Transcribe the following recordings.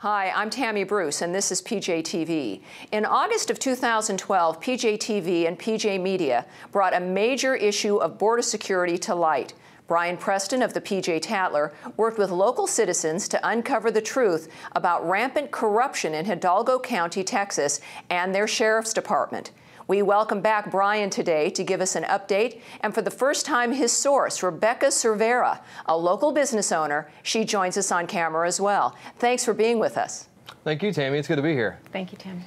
Hi, I'm Tammy Bruce, and this is PJTV. In August of 2012, PJTV and PJ Media brought a major issue of border security to light. Bryan Preston of the PJ Tatler worked with local citizens to uncover the truth about rampant corruption in Hidalgo County, Texas, and their sheriff's department. We welcome back Bryan today to give us an update, and for the first time, his source, Rebecca Cervera, a local business owner. She joins us on camera as well. Thanks for being with us. Thank you, Tammy. It's good to be here. Thank you, Tammy.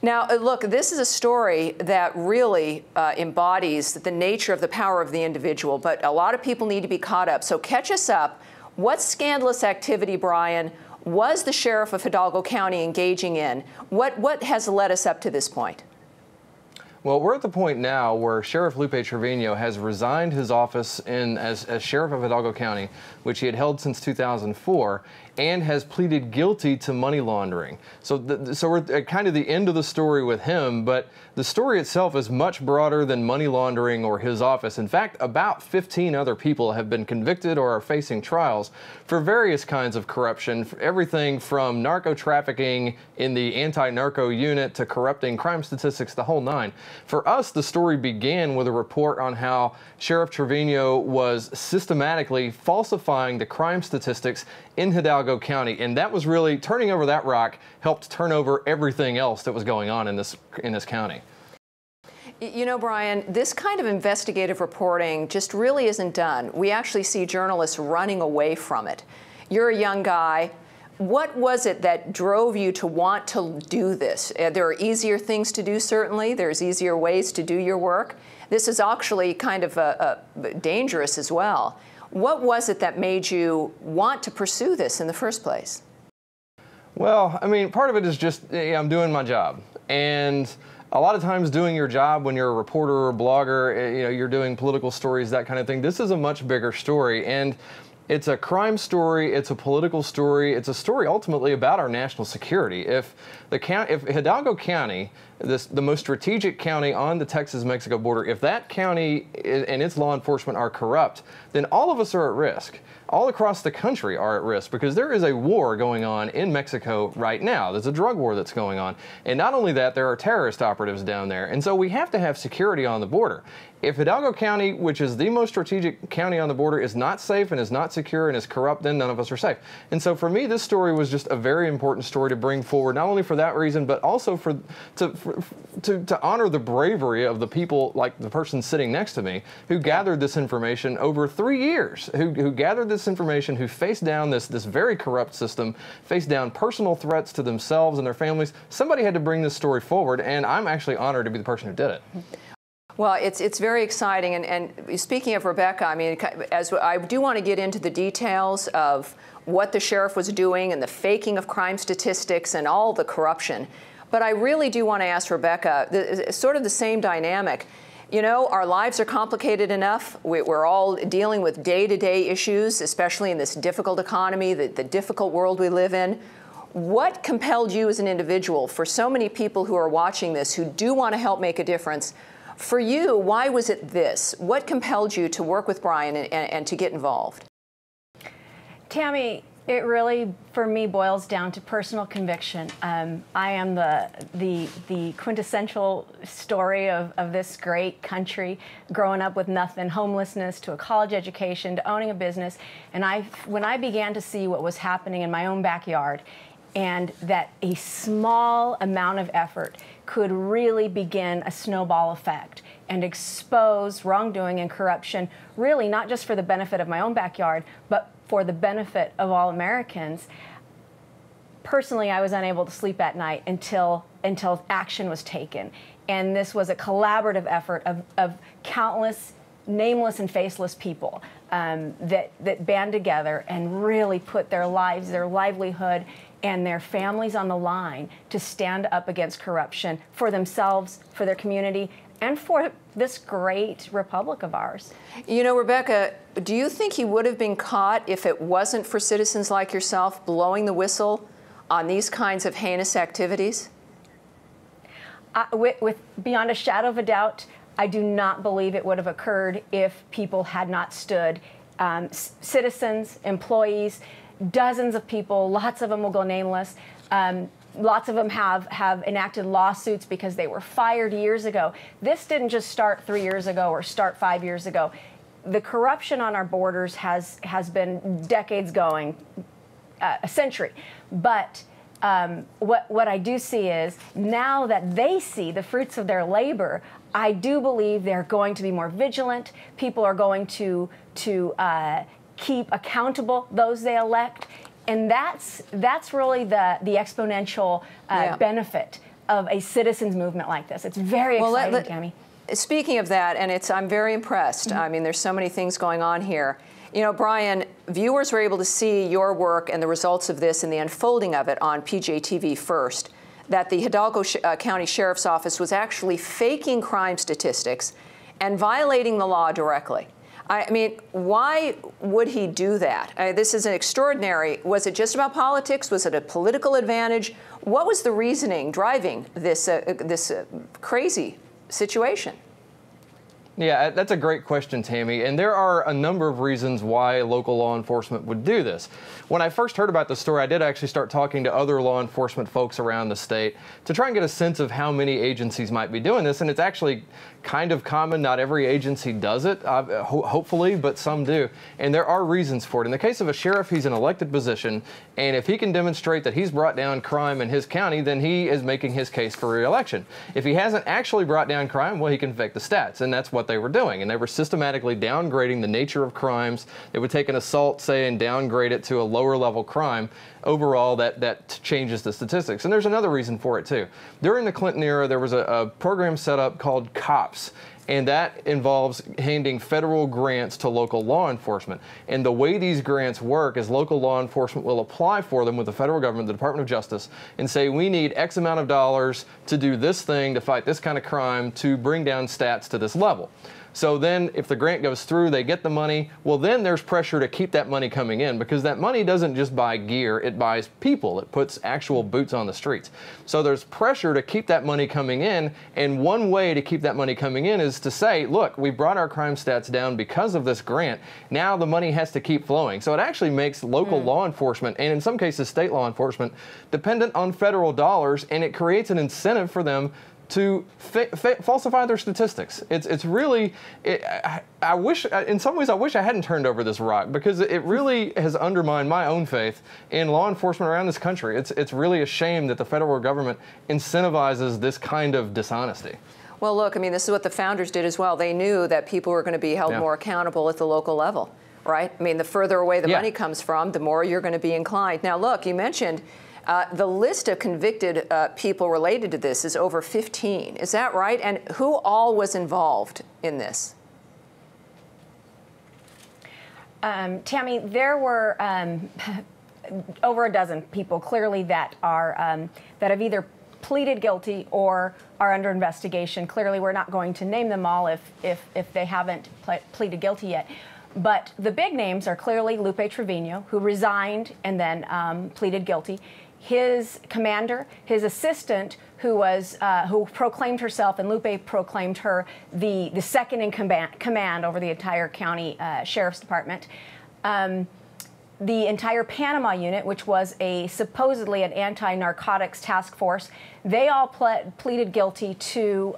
Now, look, this is a story that really embodies the nature of the power of the individual, but a lot of people need to be caught up. So catch us up. What scandalous activity, Bryan, was the sheriff of Hidalgo County engaging in? What has led us up to this point? Well, we're at the point now where Sheriff Lupe Trevino has resigned his office as Sheriff of Hidalgo County, which he had held since 2004, and has pleaded guilty to money laundering. So we're at kind of the end of the story with him, but the story itself is much broader than money laundering or his office. In fact, about 15 other people have been convicted or are facing trials for various kinds of corruption, everything from narco trafficking in the anti-narco unit to corrupting crime statistics, the whole nine. For us, the story began with a report on how Sheriff Trevino was systematically falsifying the crime statistics in Hidalgo County, and that was really, turning over that rock helped turn over everything else that was going on in this county. You know, Bryan, this kind of investigative reporting just really isn't done. We actually see journalists running away from it. You're a young guy. What was it that drove you to want to do this? There are easier things to do, certainly. There's easier ways to do your work. This is actually kind of dangerous as well. What was it that made you want to pursue this in the first place? Well, I mean, part of it is just, I'm doing my job. And a lot of times doing your job when you're a reporter or a blogger, you're doing political stories, that kind of thing. This is a much bigger story. And it's a crime story, it's a political story, it's a story ultimately about our national security. If Hidalgo County, the most strategic county on the Texas-Mexico border, if that county and its law enforcement are corrupt, then all of us are at risk. All across the country are at risk because there is a war going on in Mexico right now. There's a drug war that's going on. And not only that, there are terrorist operatives down there. And so we have to have security on the border. If Hidalgo County, which is the most strategic county on the border, is not safe and is not secure and is corrupt, then none of us are safe. And so for me, this story was just a very important story to bring forward, not only for that reason, but also to honor the bravery of the people, like the person sitting next to me, who gathered this information over 3 years, who gathered this information, who faced down this very corrupt system, faced down personal threats to themselves and their families. Somebody had to bring this story forward, and I'm actually honored to be the person who did it. Well, it's very exciting, and speaking of Rebecca, I mean, as I do want to get into the details of what the sheriff was doing and the faking of crime statistics and all the corruption, but I really do want to ask Rebecca, sort of the same dynamic. You know, our lives are complicated enough. We're all dealing with day-to-day issues, especially in this difficult economy, the difficult world we live in. What compelled you as an individual, for so many people who are watching this who do want to help make a difference? For you, why was it this? What compelled you to work with Bryan and to get involved? Tammy, it really, for me, boils down to personal conviction. I am the quintessential story of this great country, growing up with nothing, homelessness, to a college education, to owning a business. And when I began to see what was happening in my own backyard, and that a small amount of effort could really begin a snowball effect and expose wrongdoing and corruption, really not just for the benefit of my own backyard, but for the benefit of all Americans. Personally, I was unable to sleep at night until action was taken. And this was a collaborative effort of countless nameless and faceless people that band together and really put their lives, their livelihood, and their families on the line to stand up against corruption for themselves, for their community, and for this great republic of ours. You know, Rebecca, do you think he would have been caught if it wasn't for citizens like yourself blowing the whistle on these kinds of heinous activities? With beyond a shadow of a doubt, I do not believe it would have occurred if people had not stood, citizens, employees, dozens of people, lots of them will go nameless. Lots of them have enacted lawsuits because they were fired years ago. This didn't just start 3 years ago or start 5 years ago. The corruption on our borders has been decades going, a century. But what I do see is now that they see the fruits of their labor, I do believe they're going to be more vigilant. People are going to keep accountable those they elect. And that's really the exponential benefit of a citizens movement like this. It's very exciting, Tammy. Speaking of that, and I'm very impressed. I mean, there's so many things going on here. You know, Bryan, viewers were able to see your work and the results of this and the unfolding of it on PJTV first, that the Hidalgo County Sheriff's Office was actually faking crime statistics and violating the law directly. I mean, why would he do that? This is an extraordinary. Was it just about politics? Was it a political advantage? What was the reasoning driving this crazy situation? Yeah, that's a great question, Tammy. And there are a number of reasons why local law enforcement would do this. When I first heard about the story, I did actually start talking to other law enforcement folks around the state to try and get a sense of how many agencies might be doing this. And it's actually kind of common. Not every agency does it, hopefully, but some do. And there are reasons for it. In the case of a sheriff, he's an elected position. And if he can demonstrate that he's brought down crime in his county, then he is making his case for re-election. If he hasn't actually brought down crime, well, he can fake the stats. And that's what they were doing. And they were systematically downgrading the nature of crimes. They would take an assault, say, and downgrade it to a lower level crime. Overall, that changes the statistics. And there's another reason for it, too. During the Clinton era, there was a program set up called COPS. And that involves handing federal grants to local law enforcement. And the way these grants work is local law enforcement will apply for them with the federal government, the Department of Justice, and say, we need X amount of dollars to do this thing, to fight this kind of crime, to bring down stats to this level. So then if the grant goes through, they get the money. Well, then there's pressure to keep that money coming in, because that money doesn't just buy gear, it buys people. It puts actual boots on the streets. So there's pressure to keep that money coming in. And one way to keep that money coming in is to say, look, we brought our crime stats down because of this grant. Now the money has to keep flowing. So it actually makes local law enforcement, and in some cases state law enforcement, dependent on federal dollars, and it creates an incentive for them to falsify their statistics. It's really, I wish, in some ways I wish I hadn't turned over this rock, because it really has undermined my own faith in law enforcement around this country. It's really a shame that the federal government incentivizes this kind of dishonesty. Well, look, I mean, this is what the founders did as well. They knew that people were going to be held more accountable at the local level, right? I mean, the further away the money comes from, the more you're going to be inclined. Now, look, you mentioned the list of convicted people related to this is over 15. Is that right? And who all was involved in this? Tammy, there were over a dozen people clearly that are that have either pleaded guilty or are under investigation. Clearly, we're not going to name them all if they haven't pleaded guilty yet. But the big names are clearly Lupe Trevino, who resigned and then pleaded guilty. His commander, his assistant, who proclaimed herself, and Lupe proclaimed her the second in command over the entire county sheriff's department. The entire Panama unit, which was supposedly an anti-narcotics task force, they all pleaded guilty to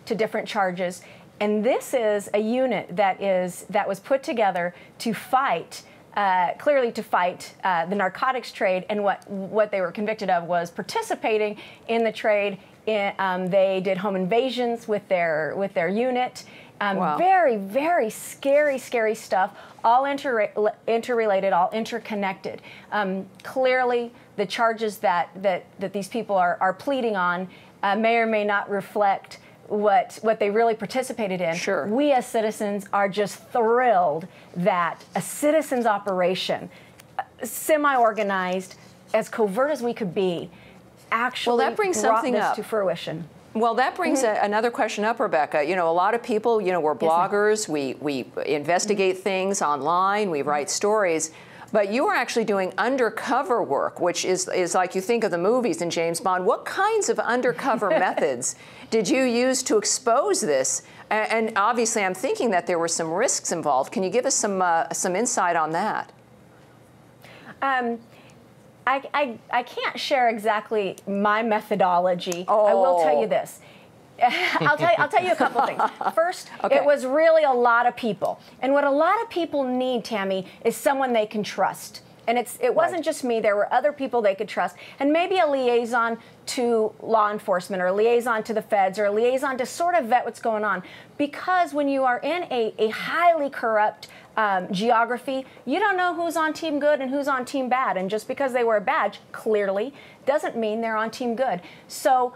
different charges. And this is a unit that was put together to fight. Clearly to fight the narcotics trade, and what they were convicted of was participating in the trade. They did home invasions with their unit. Wow. Very, very scary stuff, all interrelated, all interconnected. Clearly, the charges that these people are pleading on may or may not reflect what they really participated in. Sure. We as citizens are just thrilled that a citizens operation, semi-organized, as covert as we could be, actually brought this to fruition. Well, that brings another question up, Rebecca. You know, a lot of people, we're bloggers, we investigate things online, we write stories. But you are actually doing undercover work, which is like you think of the movies in James Bond. What kinds of undercover methods did you use to expose this? And obviously, I'm thinking that there were some risks involved. Can you give us some insight on that? I can't share exactly my methodology. Oh. I will tell you this. I'll tell you a couple things. First, okay. It was really a lot of people. And what a lot of people need, Tammy, is someone they can trust. And it wasn't just me. There were other people they could trust. And maybe a liaison to law enforcement, or a liaison to the feds, or a liaison to sort of vet what's going on. Because when you are in a highly corrupt geography, you don't know who's on team good and who's on team bad. And just because they wear a badge, clearly, doesn't mean they're on team good. So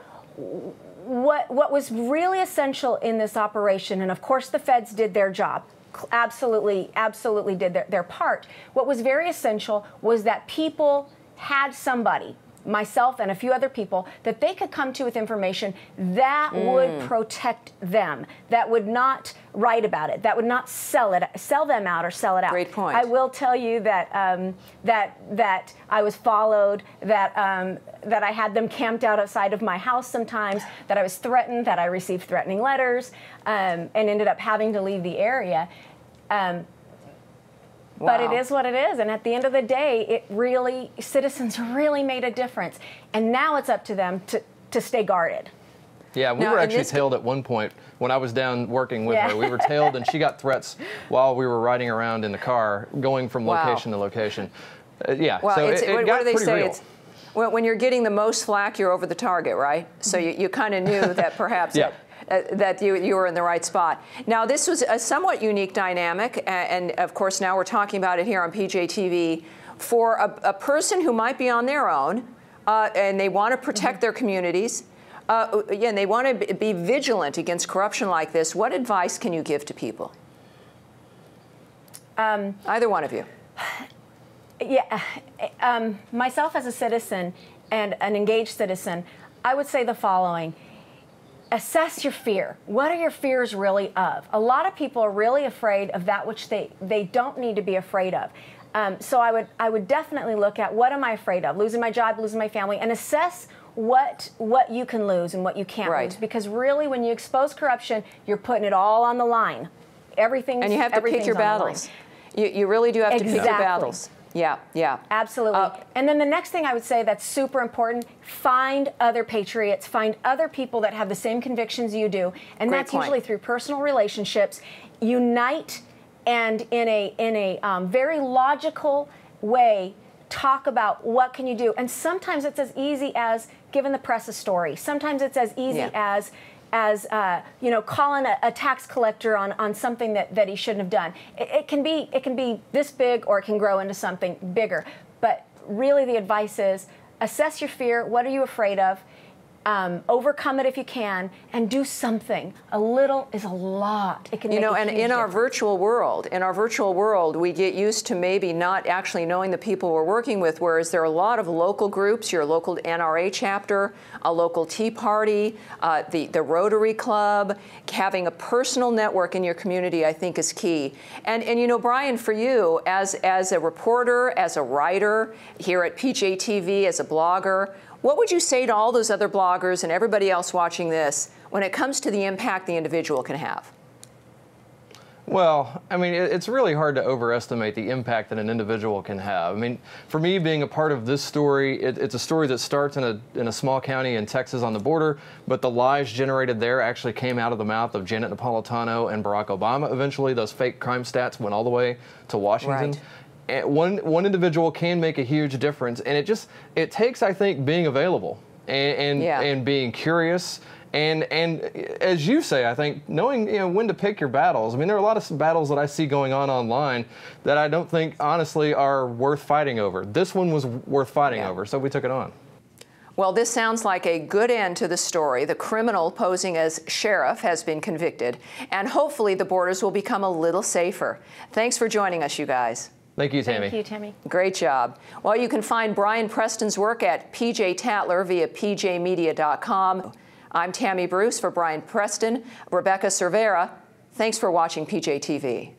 what was really essential in this operation, and of course the feds did their job, absolutely did their part. What was very essential was that people had somebody, myself and a few other people, that they could come to with information that would protect them, that would not write about it, that would not sell them out or sell it out. Great point. I will tell you that that I was followed, that I had them camped out outside of my house sometimes, that I was threatened, that I received threatening letters, and ended up having to leave the area. But it is what it is, and at the end of the day, citizens really made a difference, and now it's up to them to stay guarded. Yeah, we were actually tailed at one point when I was down working with her. We were tailed, and she got threats while we were riding around in the car, going from location to location. Yeah, well, so it got pretty real. When you're getting the most flack, you're over the target, right? So you kind of knew that perhaps that you were in the right spot. Now, this was a somewhat unique dynamic, and of course now we're talking about it here on PJTV, for a person who might be on their own, and they want to protect their communities, and they want to be vigilant against corruption like this. What advice can you give to people? Either one of you. Yeah, myself as a citizen and an engaged citizen, I would say the following. Assess your fear. What are your fears really of? A lot of people are really afraid of that which they don't need to be afraid of. So I would definitely look at, what am I afraid of? Losing my job, losing my family, and assess what you can lose and what you can't lose. Because really, when you expose corruption, you're putting it all on the line. Everything's and you have to pick your battles. You really do have to pick your battles. Yeah, yeah. Absolutely. And then the next thing I would say that's super important, find other patriots, find other people that have the same convictions you do. And that's usually through personal relationships. Unite, and in a very logical way, talk about what can you do. And sometimes it's as easy as giving the press a story. Sometimes it's as easy as calling a tax collector on something that he shouldn't have done. It can be this big, or it can grow into something bigger. But really, the advice is assess your fear. What are you afraid of? Overcome it if you can, and do something. A little is a lot. It can make a huge difference. our virtual world, we get used to maybe not actually knowing the people we're working with, whereas there are a lot of local groups, your local NRA chapter, a local Tea Party, the Rotary Club. Having a personal network in your community, I think, is key. And Bryan, for you, as a reporter, as a writer, here at PJTV, as a blogger, what would you say to all those other bloggers and everybody else watching this when it comes to the impact the individual can have? Well, I mean, it's really hard to overestimate the impact that an individual can have. I mean, for me, being a part of this story, it's a story that starts in a small county in Texas on the border, but the lies generated there actually came out of the mouth of Janet Napolitano and Barack Obama. Eventually, those fake crime stats went all the way to Washington. Right. And one individual can make a huge difference, and it takes, I think, being available and being curious, and as you say, I think knowing when to pick your battles. I mean, there are a lot of battles that I see going on online that I don't think honestly are worth fighting over. This one was worth fighting over, so we took it on. Well, this sounds like a good end to the story. The criminal posing as sheriff has been convicted, and hopefully the borders will become a little safer. Thanks for joining us, you guys. Thank you, Tammy. Thank you, Tammy. Great job. Well, you can find Bryan Preston's work at PJ Tatler via pjmedia.com. I'm Tammy Bruce for Bryan Preston. Rebecca Cervera. Thanks for watching PJTV.